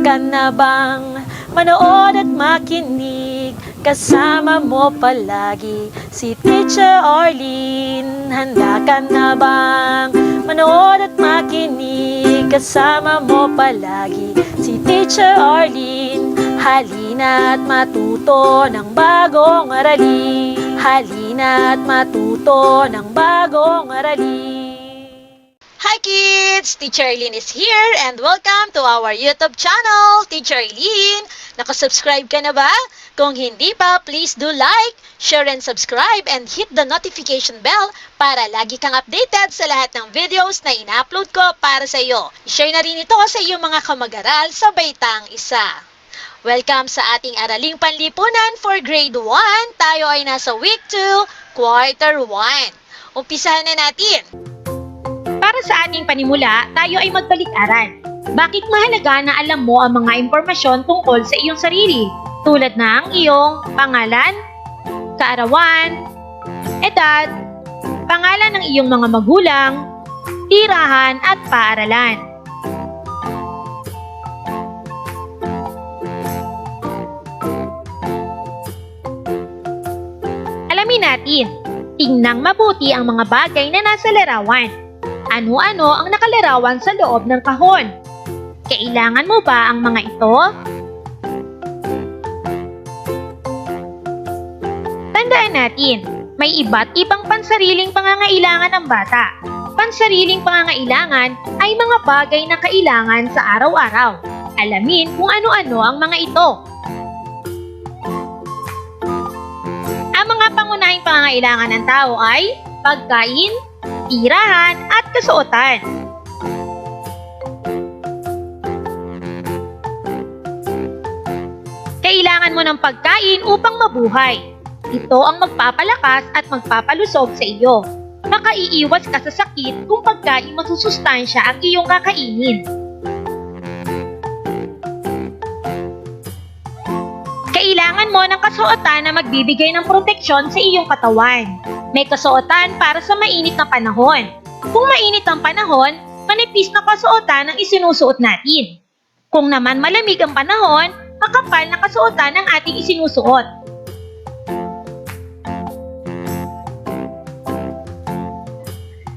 ka na bang manood at makinig? Kasama mo palagi si Teacher Arlene. Handa ka na bang manood at makinig? Kasama mo palagi si Teacher Arlene. Halina at matuto ng bagong aralin. Halina at matuto ng bagong aralin. Hi kids! Teacher Eileen is here and welcome to our YouTube channel, Teacher Eileen. Nakasubscribe ka na ba? Kung hindi pa, please do like, share and subscribe and hit the notification bell para lagi kang updated sa lahat ng videos na ina-upload ko para sa iyo. I-share na rin ito sa iyong mga kamag-aral sa baitang isa. Welcome sa ating araling panlipunan for grade 1. Tayo ay nasa week 2, quarter 1. Umpisahan na natin. Para sa ating panimula, tayo ay magbalik-aral. Bakit mahalaga na alam mo ang mga impormasyon tungkol sa iyong sarili? Tulad ng iyong pangalan, kaarawan, edad, pangalan ng iyong mga magulang, tirahan at paaralan. Alamin natin, tingnang mabuti ang mga bagay na nasa larawan. Ano-ano ang nakalarawan sa loob ng kahon? Kailangan mo ba ang mga ito? Tandaan natin, may iba't ibang pansariling pangangailangan ng bata. Pansariling pangangailangan ay mga bagay na kailangan sa araw-araw. Alamin kung ano-ano ang mga ito. Ang mga pangunahing pangangailangan ng tao ay pagkain, tirahan at kasuotan. Kailangan mo ng pagkain upang mabuhay. Ito ang magpapalakas at magpapalusog sa iyo. Makaiiwas ka sa sakit kung pagkain masusustansya ang iyong kakainin. Kailangan mo ng kasuotan na magbibigay ng proteksyon sa iyong katawan. May kasuotan para sa mainit na panahon. Kung mainit ang panahon, manipis na kasuotan ang isinusuot natin. Kung naman malamig ang panahon, makapal na kasuotan ang ating isinusuot.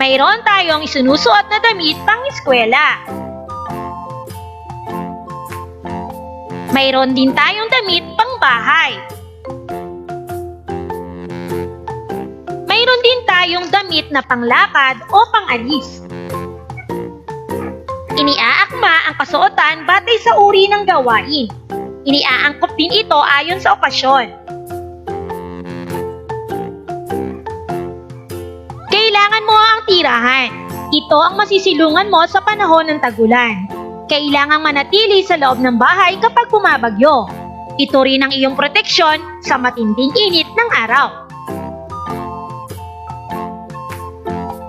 Mayroon tayong isinusuot na damit pang-eskwela. Mayroon din tayong damit pang-bahay. Mayroon din tayong damit na panglakad o pang-alis. Iniaakma ang kasuotan batay sa uri ng gawain. Iniaangkop din ito ayon sa okasyon. Kailangan mo ang tirahan. Ito ang masisilungan mo sa panahon ng tagulan. Kailangang manatili sa loob ng bahay kapag bumabagyo. Ito rin ang iyong proteksyon sa matinding init ng araw.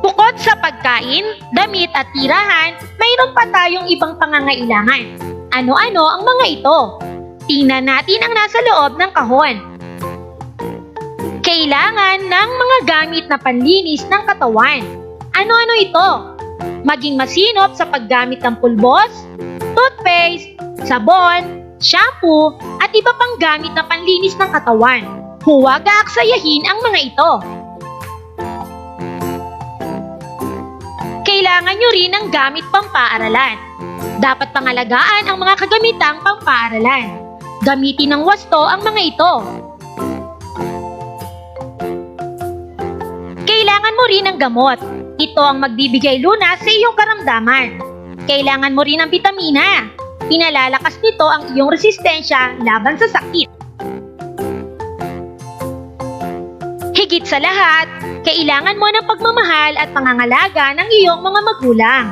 Bukod sa pagkain, damit at tirahan, mayroon pa tayong ibang pangangailangan. Ano-ano ang mga ito? Tingnan natin ang nasa loob ng kahon. Kailangan ng mga gamit na panlinis ng katawan. Ano-ano ito? Maging masinop sa paggamit ng pulbos, toothpaste, sabon, shampoo, at iba pang gamit na panlinis ng katawan. Huwag aaksayahin ang mga ito. Kailangan nyo rin ng gamit pampaaralan. Dapat pangalagaan ang mga kagamitang pampaaralan. Gamitin ng wasto ang mga ito. Kailangan mo rin ng gamot. Ito ang magbibigay lunas sa iyong karamdaman. Kailangan mo rin ng bitamina. Pinalalakas nito ang iyong resistensya laban sa sakit. Higit sa lahat, kailangan mo ng pagmamahal at pangangalaga ng iyong mga magulang.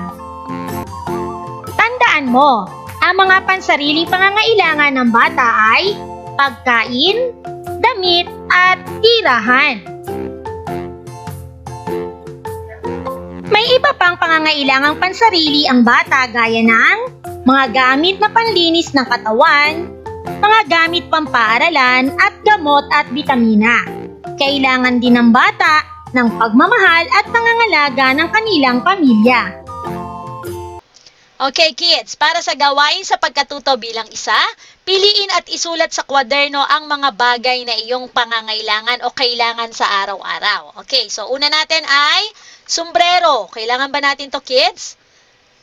Tandaan mo, ang mga pansariling pangangailangan ng bata ay pagkain, damit at tirahan. May iba pang pangangailangang pansarili ang bata gaya ng mga gamit na panlinis ng katawan, mga gamit pampaaralan at gamot at bitamina. Kailangan din ng bata ng pagmamahal at pangangalaga ng kanilang pamilya. Okay, kids, para sa gawain sa pagkatuto bilang isa, piliin at isulat sa kwaderno ang mga bagay na iyong pangangailangan o kailangan sa araw-araw. Okay, so una natin ay sombrero. Kailangan ba natin to, kids?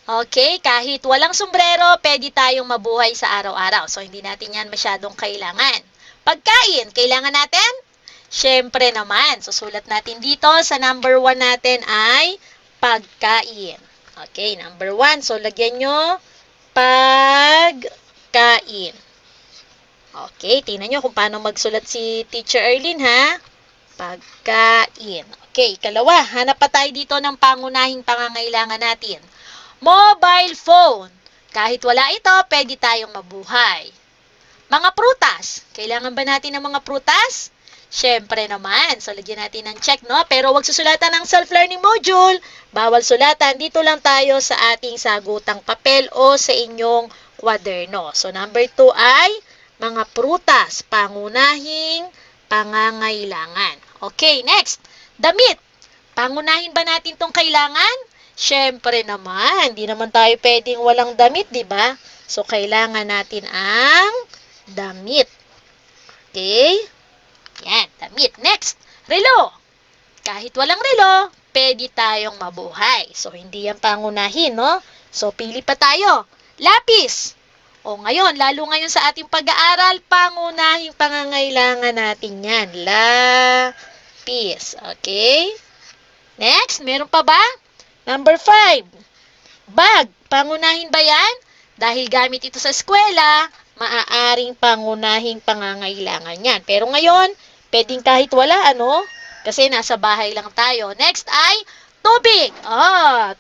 Okay, kahit walang sombrero, pwede tayong mabuhay sa araw-araw. So, hindi natin yan masyadong kailangan. Pagkain, kailangan natin? Siyempre naman, susulat natin dito sa number 1 natin ay pagkain. Okay, number 1. So, lagyan nyo pagkain. Okay, tingnan nyo kung paano magsulat si Teacher Erlyn, ha? Pagkain. Okay, ikalawa, hanap pa tayo dito ng pangunahing pangangailangan natin. Mobile phone. Kahit wala ito, pwede tayong mabuhay. Mga prutas. Kailangan ba natin ng mga prutas? Siyempre naman. So, lagyan natin ng check, no? Pero wag susulatan ng self-learning module. Bawal sulatan. Dito lang tayo sa ating sagutang papel o sa inyong kwaderno. So, number 2 ay mga prutas. Pangunahing pangangailangan. Okay, next. Damit. Pangunahin ba natin tong kailangan? Siyempre naman. Hindi naman tayo pwedeng walang damit, di ba? So, kailangan natin ang damit. Okay? Yan, damit. Next, relo. Kahit walang relo, pwede tayong mabuhay. So, hindi yan pangunahin, no? So, pili pa tayo. Lapis. O ngayon, lalo ngayon sa ating pag-aaral, pangunahing pangangailangan natin yan. Lapis. Okay? Next, meron pa ba? Number 5. Bag. Pangunahin ba yan? Dahil gamit ito sa eskwela, maaaring pangunahing pangangailangan yan. Pero ngayon, pwedeng kahit wala, ano? Kasi nasa bahay lang tayo. Next ay tubig.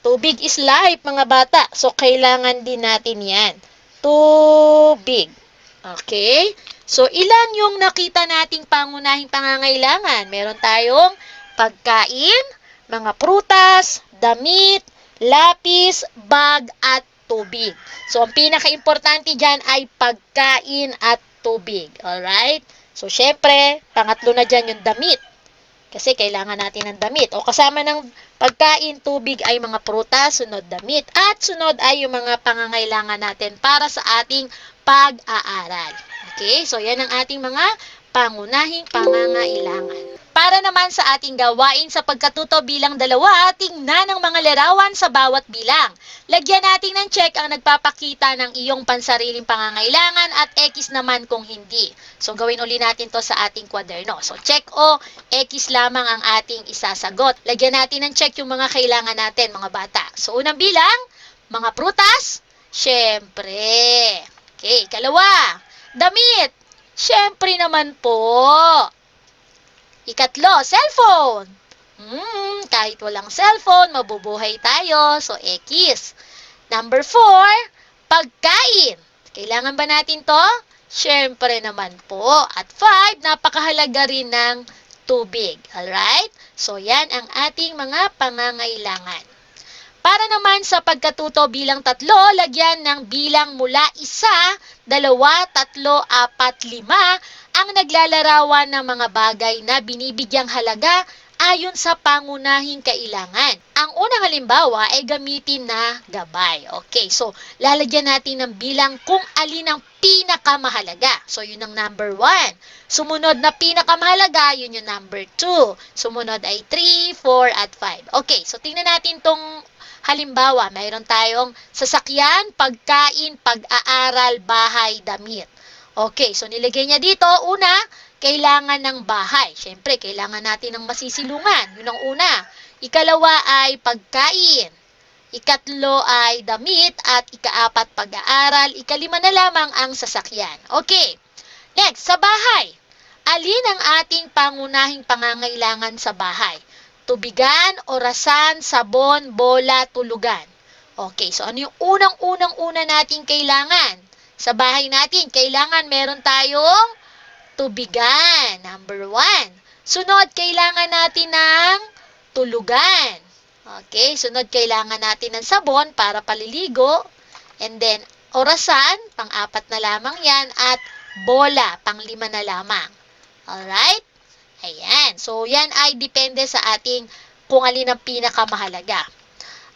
Tubig is life, mga bata. So, kailangan din natin yan. Tubig. Okay? So, ilan yung nakita nating pangunahing pangangailangan? Meron tayong pagkain, mga prutas, damit, lapis, bag, at tubig. So, ang pinaka-importante dyan ay pagkain at tubig. Alright? So, syempre, pangatlo na dyan yung damit. Kasi kailangan natin ng damit. O kasama ng pagkain, tubig ay mga prutas, sunod damit. At sunod ay yung mga pangangailangan natin para sa ating pag-aaral. Okay? So, yan ang ating mga pangunahing pangangailangan. Para naman sa ating gawain sa pagkatuto bilang 2, tingnan ang mga larawan sa bawat bilang. Lagyan natin ng check ang nagpapakita ng iyong pansariling pangangailangan at X naman kung hindi. So, gawin uli natin to sa ating kwaderno. So, check o X lamang ang ating isasagot. Lagyan natin ng check yung mga kailangan natin, mga bata. So, unang bilang, mga prutas, syempre. Okay, ikalawa, damit. Syempre naman po. Ikatlo, cellphone. Kahit walang cellphone, mabubuhay tayo. So, X. Number 4, pagkain. Kailangan ba natin to? Siyempre naman po. At 5, napakahalaga rin ng tubig. Alright? So, yan ang ating mga pangangailangan. Para naman sa pagkatuto bilang 3, lagyan ng bilang mula 1, 2, 3, 4, 5 ang naglalarawan ng mga bagay na binibigyang halaga ayon sa pangunahing kailangan. Ang unang halimbawa ay gamitin na gabay. Okay, so lalagyan natin ng bilang kung alin ang pinakamahalaga. So yun ang number 1. Sumunod na pinakamahalaga, yun yung number 2. Sumunod ay 3, 4, at 5. Okay, so tingnan natin tong halimbawa. Mayroon tayong sasakyan, pagkain, pag-aaral, bahay, damit. Okay, so nilagay niya dito, una, kailangan ng bahay. Siyempre, kailangan natin ng masisilungan. Yun ang una. Ikalawa ay pagkain. Ikatlo ay damit. At ikaapat, pag-aaral. Ikalima na lamang ang sasakyan. Okay, next, sa bahay. Alin ang ating pangunahing pangangailangan sa bahay? Tubigan, orasan, sabon, bola, tulugan. Okay, so ano yung unang-una nating kailangan? Sa bahay natin, kailangan meron tayong tubigan. Number 1. Sunod, kailangan natin ng tulugan. Okay, sunod, kailangan natin ng sabon para paliligo. And then, orasan, pang-4 na lamang yan. At bola, pang-5 na lamang. Alright? Ayan. So, yan ay depende sa ating kung alin ang pinakamahalaga.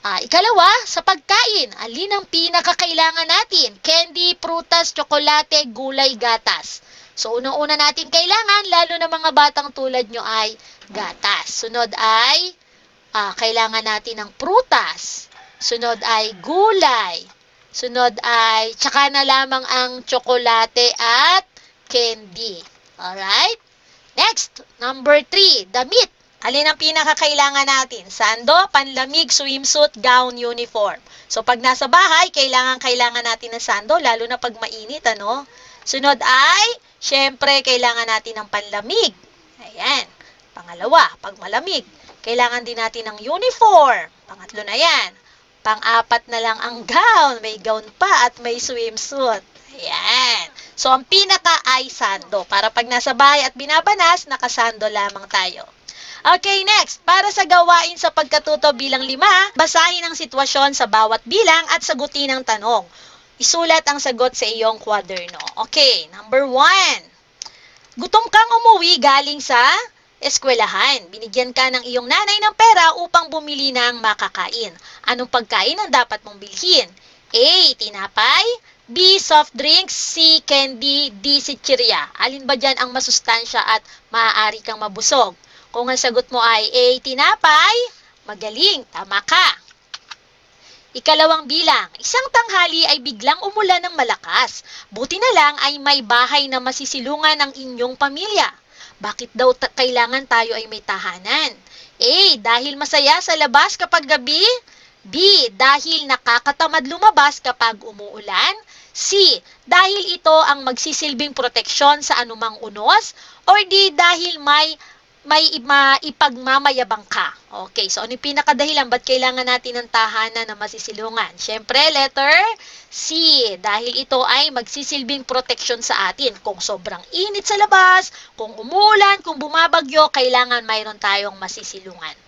Ikalawa, sa pagkain, alin ang pinakakailangan natin? Candy, prutas, tsokolate, gulay, gatas. So, unang-una natin kailangan, lalo na mga batang tulad nyo ay gatas. Sunod ay, kailangan natin ng prutas. Sunod ay gulay. Sunod ay, tsaka na lamang ang tsokolate at candy. Alright? Next, number 3, damit. Alin ang pinakakailangan natin? Sando, panlamig, swimsuit, gown, uniform. So, pag nasa bahay, kailangan natin ng sando, lalo na pag mainit, ano? Sunod ay, syempre, kailangan natin ng panlamig. Ayan. Pangalawa, pag malamig, kailangan din natin ng uniform. Pangatlo na yan. Pang-apat na lang ang gown. May gown pa at may swimsuit. Ayan. So, ang pinaka ay sando. Para pag nasa bahay at binabanas, nakasando lamang tayo. Okay, next. Para sa gawain sa pagkatuto bilang 5, basahin ang sitwasyon sa bawat bilang at sagutin ang tanong. Isulat ang sagot sa iyong kwaderno. Okay, number 1. Gutom kang umuwi galing sa eskwelahan. Binigyan ka ng iyong nanay ng pera upang bumili ng makakain. Anong pagkain ang dapat mong bilhin? A. Tinapay. B. Soft drinks. C. Candy. D. Chichirya. Alin ba dyan ang masustansya at maaari kang mabusog? Kung ang sagot mo ay A. Tinapay, magaling, tama ka. Ikalawang bilang, isang tanghali ay biglang umulan ng malakas. Buti na lang ay may bahay na masisilungan ng inyong pamilya. Bakit daw kailangan tayo ay may tahanan? A. Dahil masaya sa labas kapag gabi. B. Dahil nakakatamad lumabas kapag umuulan. C. Dahil ito ang magsisilbing proteksyon sa anumang unos. Or D. Dahil may ipagmamayabang ka. Okay, so ano yung pinakadahilan? Ba't kailangan natin ng tahanan na masisilungan? Siyempre, letter C. Dahil ito ay magsisilbing proteksyon sa atin. Kung sobrang init sa labas, kung umulan, kung bumabagyo, kailangan mayroon tayong masisilungan.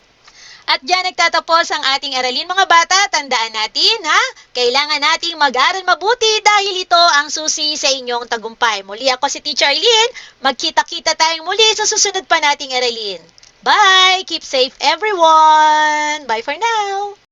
At dyan nagtatapos ang ating aralin mga bata. Tandaan natin, ha? Kailangan nating mag-aral mabuti dahil ito ang susi sa inyong tagumpay. Muli ako si Teacher Arlene. Magkita-kita tayong muli sa susunod pa nating aralin. Bye! Keep safe everyone! Bye for now!